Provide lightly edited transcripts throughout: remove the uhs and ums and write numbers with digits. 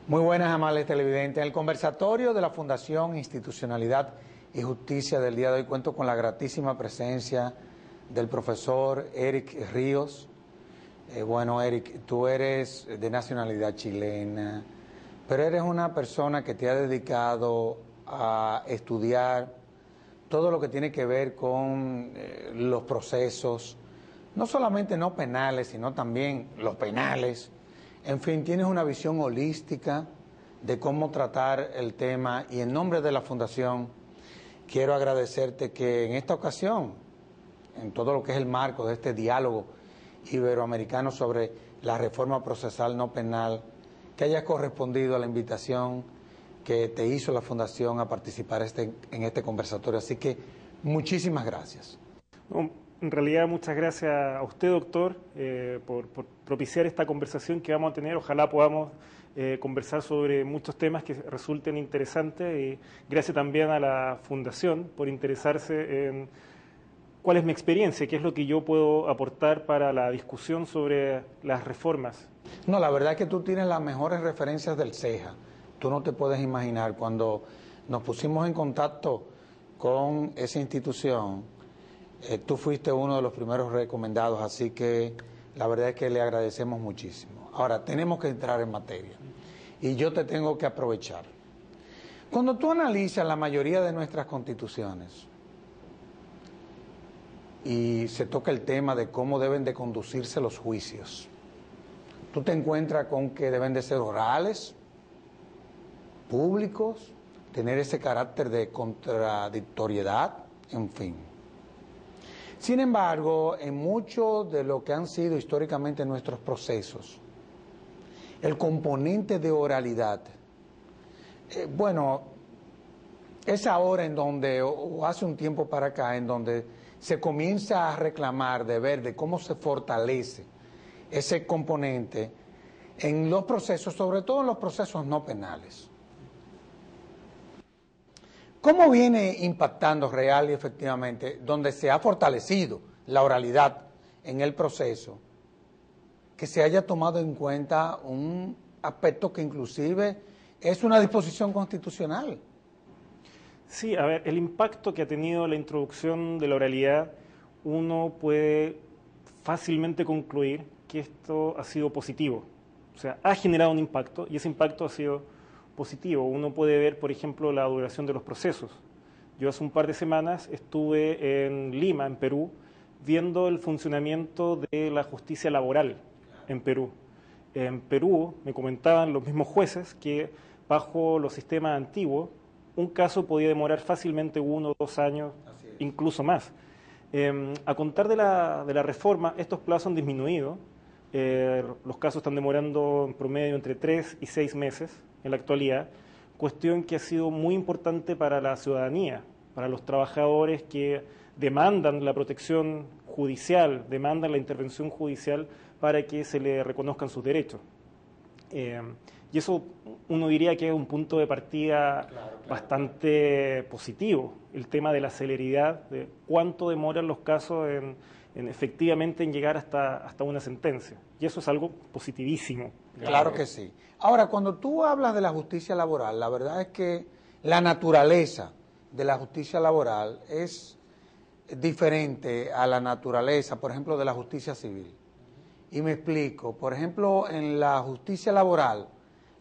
Muy buenas, amables televidentes. En el conversatorio de la Fundación Institucionalidad y Justicia del día de hoy cuento con la gratísima presencia del profesor Eric Ríos. Bueno, Eric, tú eres de nacionalidad chilena, pero eres una persona que te ha dedicado a estudiar todo lo que tiene que ver con los procesos, no solamente no penales, sino también los penales. En fin, tienes una visión holística de cómo tratar el tema y en nombre de la Fundación quiero agradecerte que en esta ocasión, en todo lo que es el marco de este diálogo iberoamericano sobre la reforma procesal no penal, que hayas correspondido a la invitación que te hizo la Fundación a participar en este conversatorio. Así que muchísimas gracias. En realidad, muchas gracias a usted, doctor, por propiciar esta conversación que vamos a tener. Ojalá podamos conversar sobre muchos temas que resulten interesantes, y gracias también a la Fundación por interesarse en cuál es mi experiencia, qué es lo que yo puedo aportar para la discusión sobre las reformas. No, la verdad es que tú tienes las mejores referencias del CEJA. Tú no te puedes imaginar, cuando nos pusimos en contacto con esa institución, tú fuiste uno de los primeros recomendados, así que la verdad es que le agradecemos muchísimo. Ahora, tenemos que entrar en materia y yo te tengo que aprovechar. Cuando tú analizas la mayoría de nuestras constituciones y se toca el tema de cómo deben de conducirse los juicios, tú te encuentras con que deben de ser orales, públicos, tener ese carácter de contradictoriedad, en fin. Sin embargo, en mucho de lo que han sido históricamente nuestros procesos, el componente de oralidad, bueno, es ahora en donde, o hace un tiempo para acá, en donde se comienza a reclamar de ver de cómo se fortalece ese componente en los procesos, sobre todo en los procesos no penales. ¿Cómo viene impactando real y efectivamente, donde se ha fortalecido la oralidad en el proceso, que se haya tomado en cuenta un aspecto que inclusive es una disposición constitucional? Sí, a ver, el impacto que ha tenido la introducción de la oralidad, uno puede fácilmente concluir que esto ha sido positivo. O sea, ha generado un impacto y ese impacto ha sido positivo. Uno puede ver, por ejemplo, la duración de los procesos. Yo hace un par de semanas estuve en Lima, en Perú, viendo el funcionamiento de la justicia laboral en Perú. En Perú me comentaban los mismos jueces que bajo los sistemas antiguos un caso podía demorar fácilmente 1 o 2 años, incluso más. A contar de la reforma, estos plazos han disminuido. Los casos están demorando en promedio entre 3 y 6 meses en la actualidad, cuestión que ha sido muy importante para la ciudadanía, para los trabajadores que demandan la protección judicial, demandan la intervención judicial para que se le reconozcan sus derechos. Y eso uno diría que es un punto de partida bastante positivo, el tema de la celeridad, de cuánto demoran los casos en efectivamente en llegar hasta una sentencia. Y eso es algo positivísimo. Claro que sí. Ahora, cuando tú hablas de la justicia laboral, la verdad es que la naturaleza de la justicia laboral es diferente a la naturaleza, por ejemplo, de la justicia civil. Y me explico. Por ejemplo, en la justicia laboral,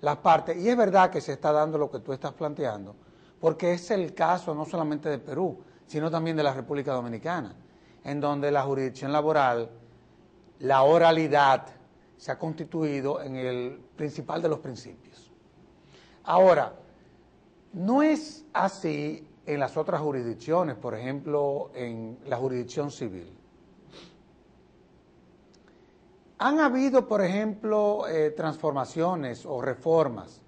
las partes, y es verdad que se está dando lo que tú estás planteando, porque es el caso no solamente de Perú, sino también de la República Dominicana, en donde la jurisdicción laboral, la oralidad, se ha constituido en el principal de los principios. Ahora, no es así en las otras jurisdicciones, por ejemplo, en la jurisdicción civil. Han habido, por ejemplo, transformaciones o reformas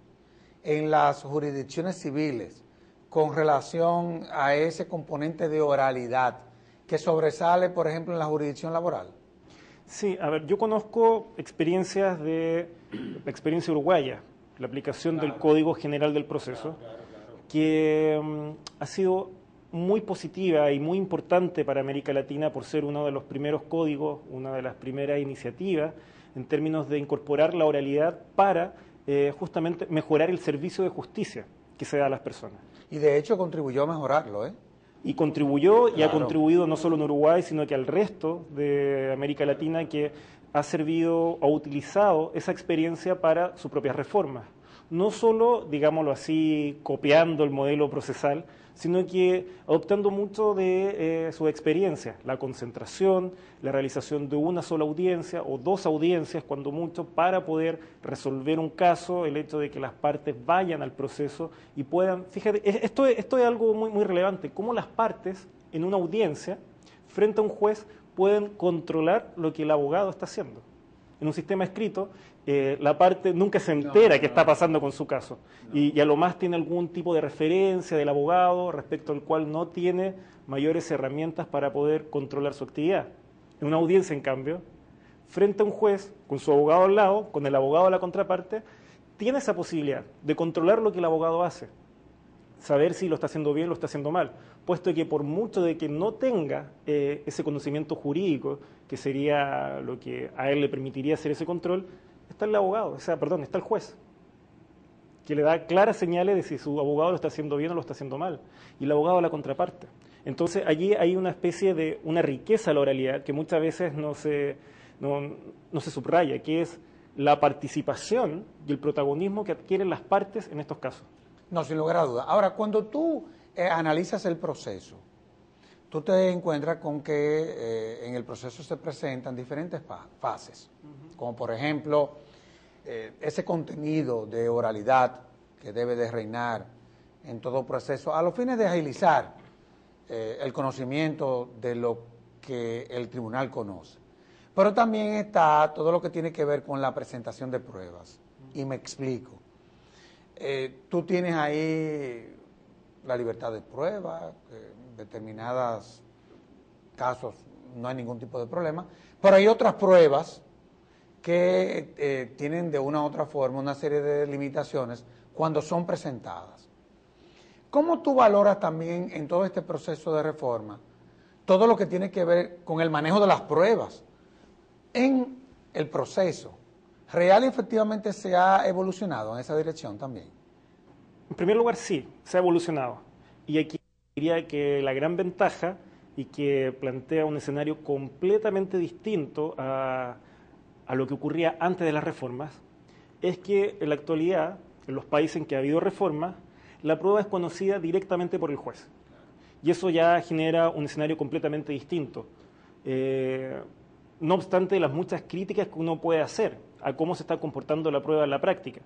en las jurisdicciones civiles con relación a ese componente de oralidad que sobresale, por ejemplo, en la jurisdicción laboral. Sí, a ver, yo conozco experiencias la experiencia uruguaya, la aplicación del Código General del Proceso, que ha sido muy positiva y muy importante para América Latina por ser uno de los primeros códigos, una de las primeras iniciativas en términos de incorporar la oralidad para justamente mejorar el servicio de justicia que se da a las personas. Y de hecho contribuyó a mejorarlo, ¿eh? Y contribuyó, y ha Claro. contribuido no solo en Uruguay, sino que al resto de América Latina, que ha servido, ha utilizado esa experiencia para sus propias reformas. No solo, digámoslo así, copiando el modelo procesal, sino que adoptando mucho de su experiencia, la concentración, la realización de una sola audiencia o dos audiencias, cuando mucho, para poder resolver un caso, el hecho de que las partes vayan al proceso y puedan... Fíjate, esto es algo muy, muy relevante, cómo las partes en una audiencia, frente a un juez, pueden controlar lo que el abogado está haciendo. En un sistema escrito, la parte nunca se entera qué está pasando con su caso. Y a lo más tiene algún tipo de referencia del abogado respecto al cual no tiene mayores herramientas para poder controlar su actividad. En una audiencia, en cambio, frente a un juez, con su abogado al lado, con el abogado de la contraparte, tiene esa posibilidad de controlar lo que el abogado hace, saber si lo está haciendo bien o lo está haciendo mal, puesto que por mucho de que no tenga ese conocimiento jurídico, que sería lo que a él le permitiría hacer ese control, está el abogado, está el juez, que le da claras señales de si su abogado lo está haciendo bien o lo está haciendo mal, y el abogado a la contraparte. Entonces allí hay una especie de una riqueza a la oralidad que muchas veces no se subraya, que es la participación y el protagonismo que adquieren las partes en estos casos. No, sin lugar a dudas. Ahora, cuando tú analizas el proceso, tú te encuentras con que en el proceso se presentan diferentes fases, como por ejemplo ese contenido de oralidad que debe de reinar en todo proceso a los fines de agilizar el conocimiento de lo que el tribunal conoce. Pero también está todo lo que tiene que ver con la presentación de pruebas. Y me explico. Tú tienes ahí la libertad de prueba, en determinados casos no hay ningún tipo de problema, pero hay otras pruebas que tienen de una u otra forma una serie de limitaciones cuando son presentadas. ¿Cómo tú valoras también en todo este proceso de reforma todo lo que tiene que ver con el manejo de las pruebas en el proceso? ¿Real y efectivamente se ha evolucionado en esa dirección también? En primer lugar, sí, se ha evolucionado. Y aquí diría que la gran ventaja, y que plantea un escenario completamente distinto a lo que ocurría antes de las reformas, es que en la actualidad, en los países en que ha habido reformas, la prueba es conocida directamente por el juez. Y eso ya genera un escenario completamente distinto. No obstante las muchas críticas que uno puede hacer a cómo se está comportando la prueba en la práctica.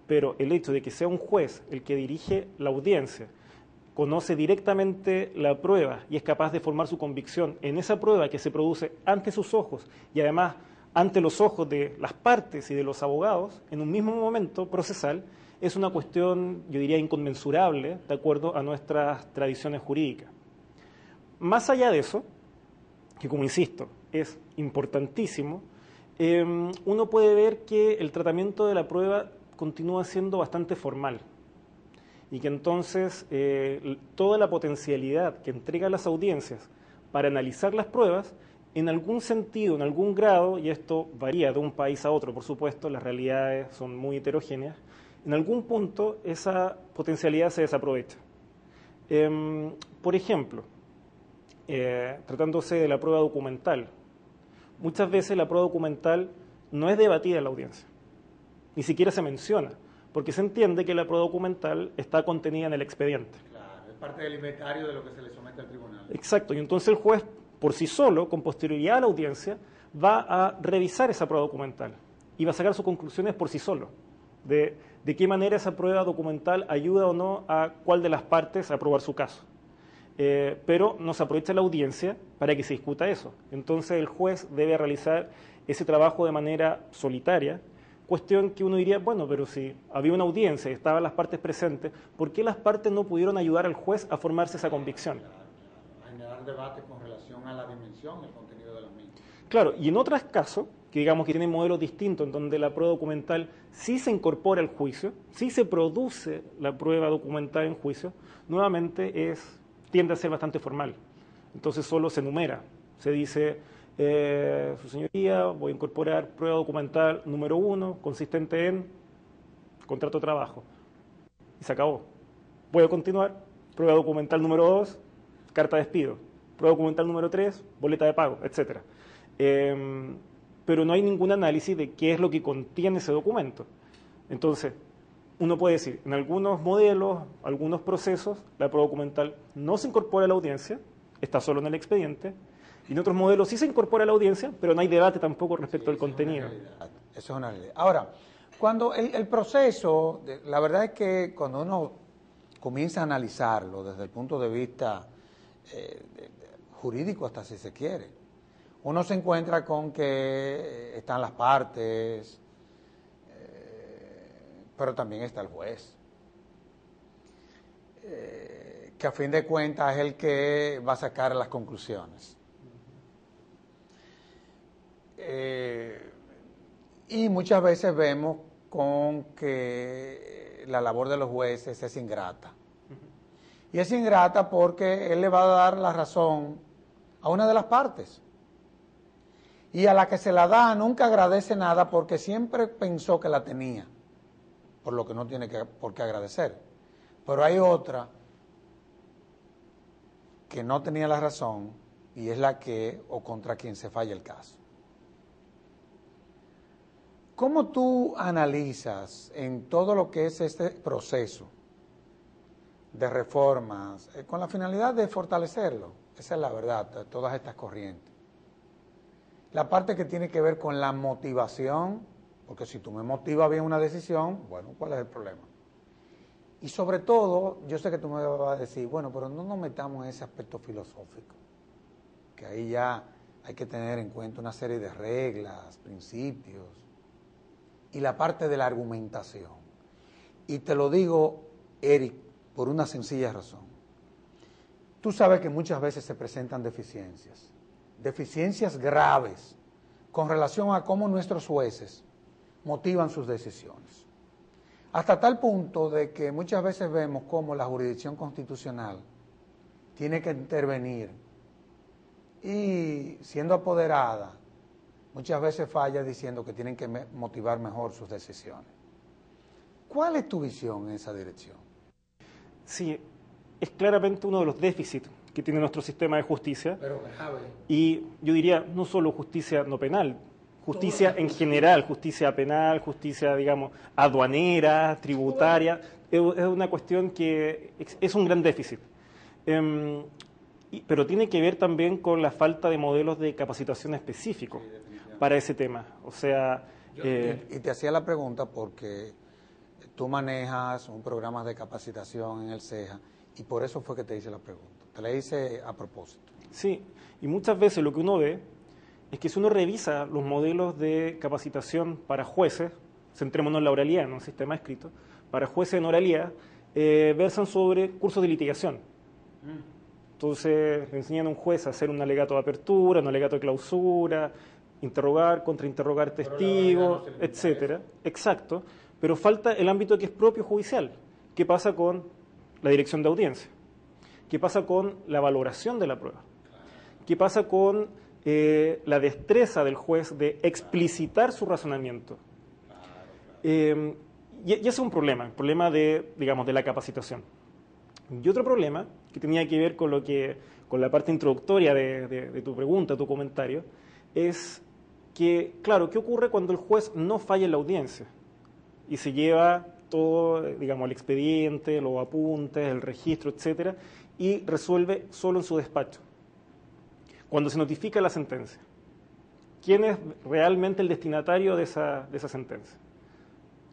Pero el hecho de que sea un juez el que dirige la audiencia, conoce directamente la prueba y es capaz de formar su convicción en esa prueba que se produce ante sus ojos y además ante los ojos de las partes y de los abogados en un mismo momento procesal, es una cuestión, yo diría, inconmensurable de acuerdo a nuestras tradiciones jurídicas. Más allá de eso, que como insisto, es importantísimo, uno puede ver que el tratamiento de la prueba continúa siendo bastante formal y que entonces toda la potencialidad que entregan las audiencias para analizar las pruebas, en algún sentido, en algún grado, y esto varía de un país a otro, por supuesto, las realidades son muy heterogéneas, en algún punto esa potencialidad se desaprovecha. Por ejemplo, tratándose de la prueba documental, muchas veces la prueba documental no es debatida en la audiencia, ni siquiera se menciona, porque se entiende que la prueba documental está contenida en el expediente. Claro, es parte del inventario de lo que se le somete al tribunal. Exacto, y entonces el juez, por sí solo, con posterioridad a la audiencia, va a revisar esa prueba documental y va a sacar sus conclusiones por sí solo, de qué manera esa prueba documental ayuda o no a cuál de las partes a probar su caso. Pero no se aprovecha la audiencia para que se discuta eso. Entonces el juez debe realizar ese trabajo de manera solitaria, cuestión que uno diría, bueno, pero si había una audiencia y estaban las partes presentes, ¿por qué las partes no pudieron ayudar al juez a formarse esa convicción? A generar debate con relación a la dimensión, el contenido de las mismas. Claro, y en otros casos, que digamos que tienen modelos distintos, en donde la prueba documental sí se incorpora al juicio, sí se produce la prueba documental en juicio, nuevamente es tiende a ser bastante formal. Entonces solo se enumera, se dice, su señoría, voy a incorporar prueba documental número 1, consistente en contrato de trabajo. Y se acabó. Voy a continuar, prueba documental número 2, carta de despido. Prueba documental número 3, boleta de pago, etc. Pero no hay ningún análisis de qué es lo que contiene ese documento. Entonces, uno puede decir, en algunos modelos, algunos procesos, la prueba documental no se incorpora a la audiencia, está solo en el expediente, y en otros modelos sí se incorpora a la audiencia, pero no hay debate tampoco respecto al contenido. Eso es una realidad. Ahora, cuando el proceso, la verdad es que cuando uno comienza a analizarlo desde el punto de vista jurídico, hasta si se quiere, uno se encuentra con que están las partes, pero también está el juez, que a fin de cuentas es el que va a sacar las conclusiones. Y muchas veces vemos con que la labor de los jueces es ingrata. Y es ingrata porque él le va a dar la razón a una de las partes. Y a la que se la da nunca agradece nada porque siempre pensó que la tenía, por lo que no tiene por qué agradecer. Pero hay otra que no tenía la razón y es la que o contra quien se falla el caso. ¿Cómo tú analizas en todo lo que es este proceso de reformas con la finalidad de fortalecerlo? Esa es la verdad, de todas estas corrientes. La parte que tiene que ver con la motivación, porque si tú me motivas bien una decisión, bueno, ¿cuál es el problema? Y sobre todo, yo sé que tú me vas a decir, bueno, pero no nos metamos en ese aspecto filosófico, que ahí ya hay que tener en cuenta una serie de reglas, principios, y la parte de la argumentación. Y te lo digo, Eric, por una sencilla razón. Tú sabes que muchas veces se presentan deficiencias graves con relación a cómo nuestros jueces motivan sus decisiones. Hasta tal punto de que muchas veces vemos cómo la jurisdicción constitucional tiene que intervenir y siendo apoderada, muchas veces falla diciendo que tienen que motivar mejor sus decisiones. ¿Cuál es tu visión en esa dirección? Sí, es claramente uno de los déficits que tiene nuestro sistema de justicia. Pero grave. Y yo diría, no solo justicia no penal, justicia en general, justicia penal, justicia, digamos, aduanera, tributaria, es una cuestión que es un gran déficit. Pero tiene que ver también con la falta de modelos de capacitación específicos para ese tema. O sea... y te hacía la pregunta porque tú manejas un programa de capacitación en el CEJA y por eso fue que te hice la pregunta. Te la hice a propósito. Sí, y muchas veces lo que uno ve es que si uno revisa los modelos de capacitación para jueces, centrémonos en la oralidad, no en el sistema escrito, para jueces en oralidad, versan sobre cursos de litigación. Entonces, le enseñan a un juez a hacer un alegato de apertura, un alegato de clausura, interrogar, contrainterrogar testigos, etcétera. Exacto, pero falta el ámbito que es propio judicial. ¿Qué pasa con la dirección de audiencia? ¿Qué pasa con la valoración de la prueba? ¿Qué pasa con la destreza del juez de explicitar su razonamiento? Y ese es un problema, el problema de, digamos, de la capacitación. Y otro problema que tenía que ver con la parte introductoria de tu pregunta, tu comentario, es que, claro, ¿qué ocurre cuando el juez no falla en la audiencia y se lleva todo, digamos, el expediente, los apuntes, el registro, etcétera, y resuelve solo en su despacho? Cuando se notifica la sentencia, ¿quién es realmente el destinatario de esa sentencia?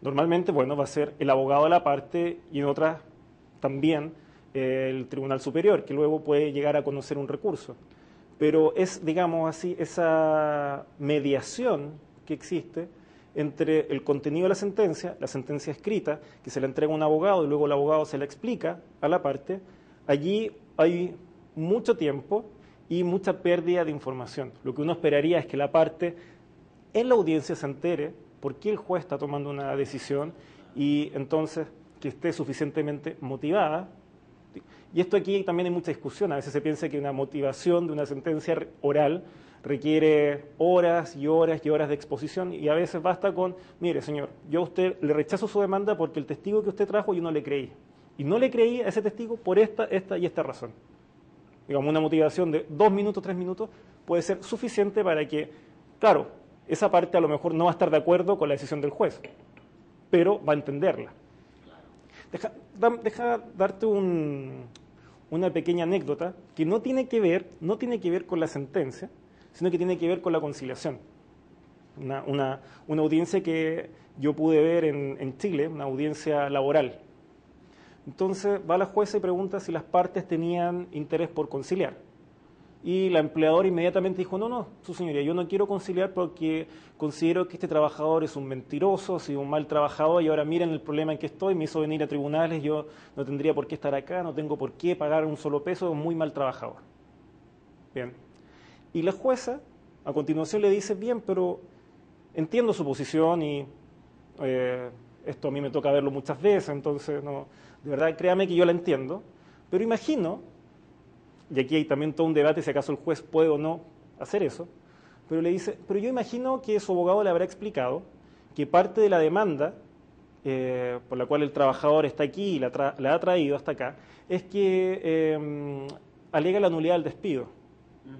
Normalmente, bueno, va a ser el abogado de la parte y en otras también el Tribunal Superior, que luego puede llegar a conocer un recurso. Pero es, digamos así, esa mediación que existe entre el contenido de la sentencia escrita, que se la entrega a un abogado y luego el abogado se la explica a la parte. Allí hay mucho tiempo y mucha pérdida de información. Lo que uno esperaría es que la parte en la audiencia se entere por qué el juez está tomando una decisión y entonces que esté suficientemente motivada Y esto aquí también hay mucha discusión. A veces se piensa que una motivación de una sentencia oral requiere horas y horas y horas de exposición y a veces basta con, mire señor, yo a usted le rechazo su demanda porque el testigo que usted trajo yo no le creí. Y no le creí a ese testigo por esta y esta razón. Digamos, una motivación de 2 minutos, 3 minutos puede ser suficiente para que, claro, esa parte a lo mejor no va a estar de acuerdo con la decisión del juez, pero va a entenderla. Deja darte una pequeña anécdota que no tiene que ver con la sentencia, sino que tiene que ver con la conciliación. Una audiencia que yo pude ver en Chile, una audiencia laboral. Entonces va la jueza y pregunta si las partes tenían interés por conciliar. Y la empleadora inmediatamente dijo, no, su señoría, yo no quiero conciliar porque considero que este trabajador es un mentiroso, ha sido un mal trabajador y ahora miren el problema en que estoy, me hizo venir a tribunales, yo no tendría por qué estar acá, no tengo por qué pagar un solo peso, es un muy mal trabajador. Bien. Y la jueza a continuación le dice, bien, pero entiendo su posición y esto a mí me toca verlo muchas veces, entonces no, de verdad créame que yo la entiendo, pero imagino, y aquí hay también todo un debate si acaso el juez puede o no hacer eso, pero le dice, pero yo imagino que su abogado le habrá explicado que parte de la demanda por la cual el trabajador está aquí y la ha traído hasta acá, es que alega la nulidad del despido.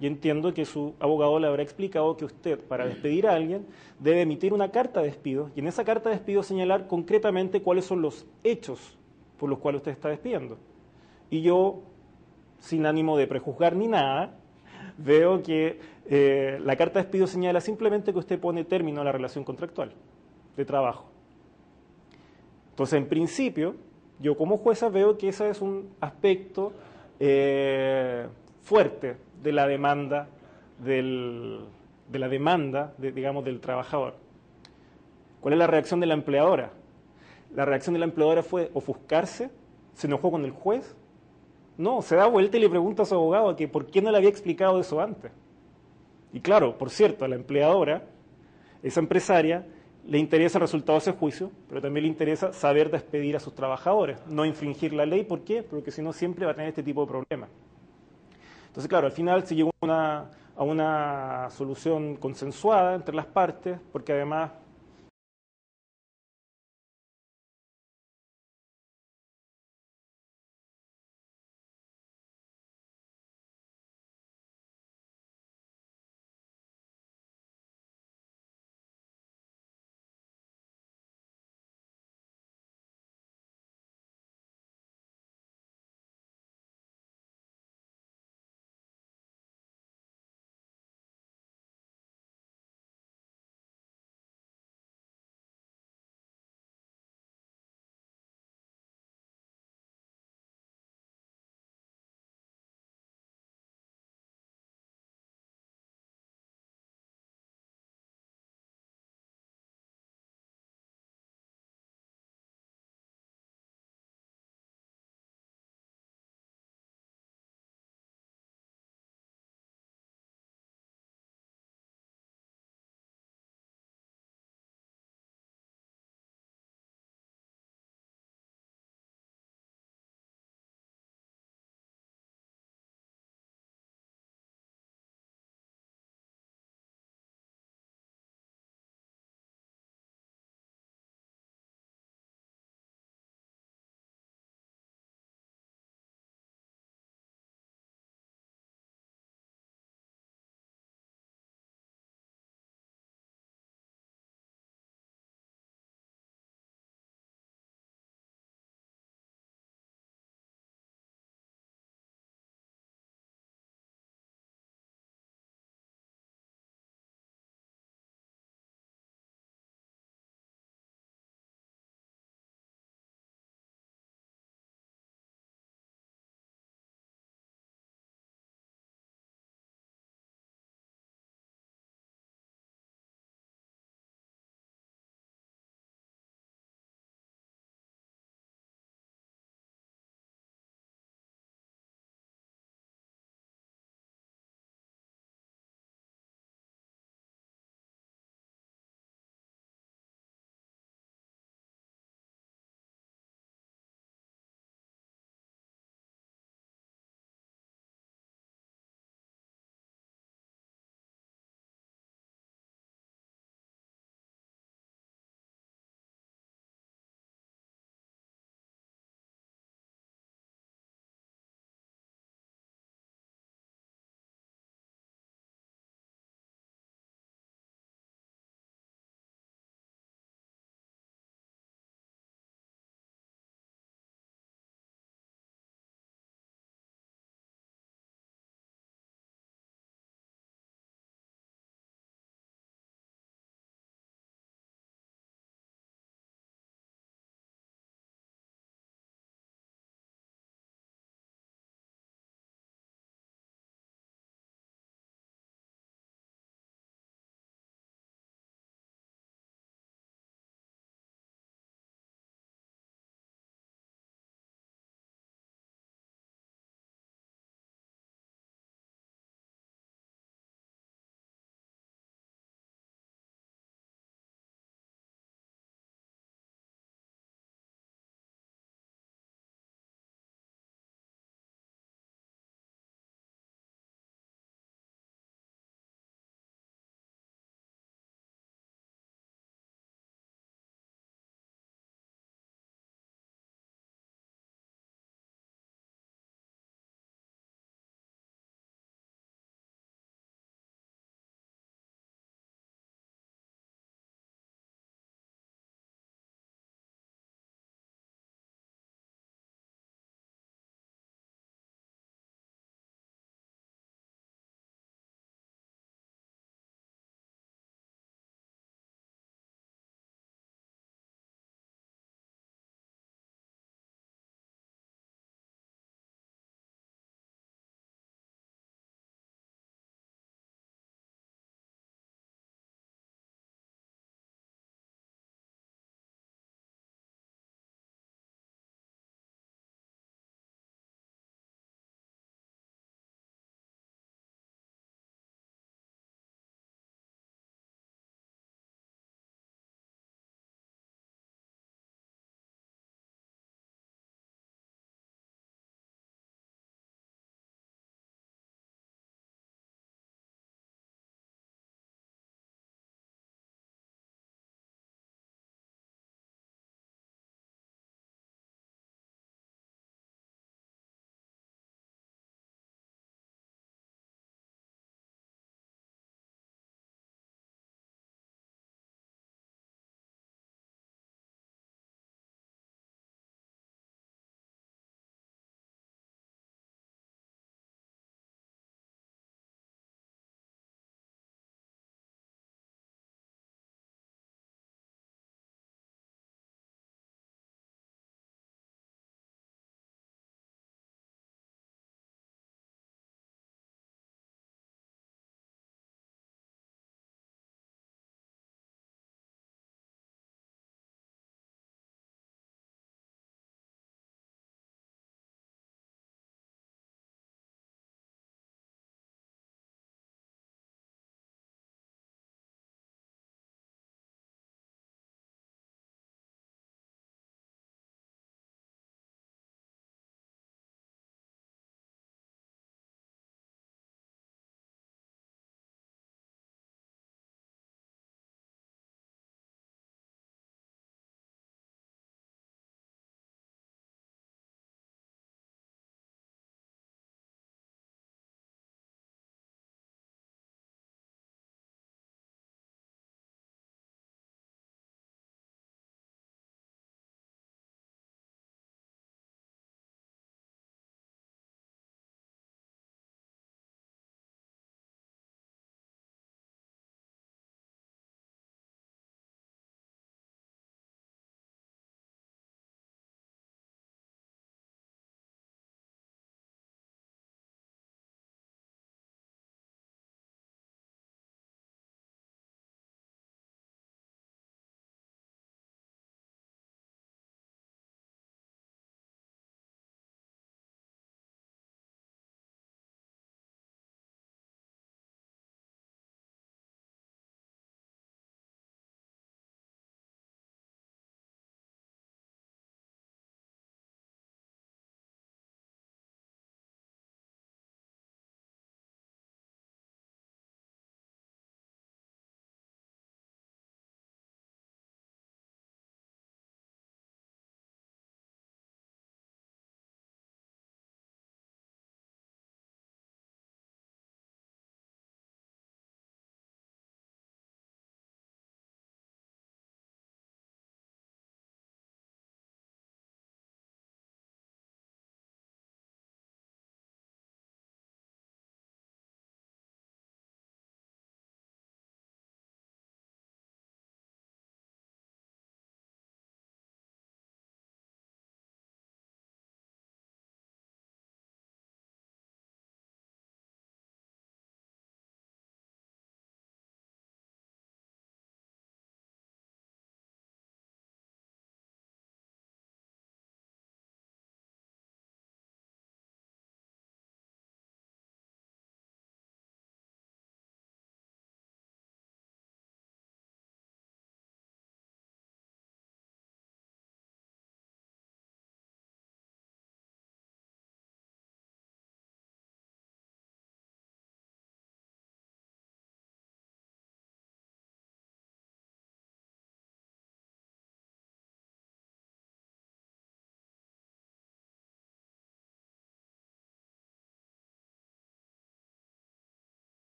Y entiendo que su abogado le habrá explicado que usted, para despedir a alguien, debe emitir una carta de despido y en esa carta de despido señalar concretamente cuáles son los hechos por los cuales usted está despidiendo. Y yo, sin ánimo de prejuzgar ni nada, veo que la carta de despido señala simplemente que usted pone término a la relación contractual de trabajo. Entonces, en principio, yo como jueza veo que ese es un aspecto fuerte de la demanda digamos, del trabajador. ¿Cuál es la reacción de la empleadora? La reacción de la empleadora fue ofuscarse, se enojó con el juez. No, se da vuelta y le pregunta a su abogado que por qué no le había explicado eso antes. Y claro, por cierto, a la empleadora, esa empresaria, le interesa el resultado de ese juicio, pero también le interesa saber despedir a sus trabajadores, no infringir la ley. ¿Por qué? Porque si no siempre va a tener este tipo de problemas. Entonces, claro, al final se llegó a una solución consensuada entre las partes, porque además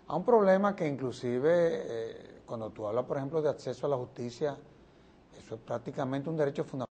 a un problema que inclusive cuando tú hablas, por ejemplo, de acceso a la justicia, eso es prácticamente un derecho fundamental.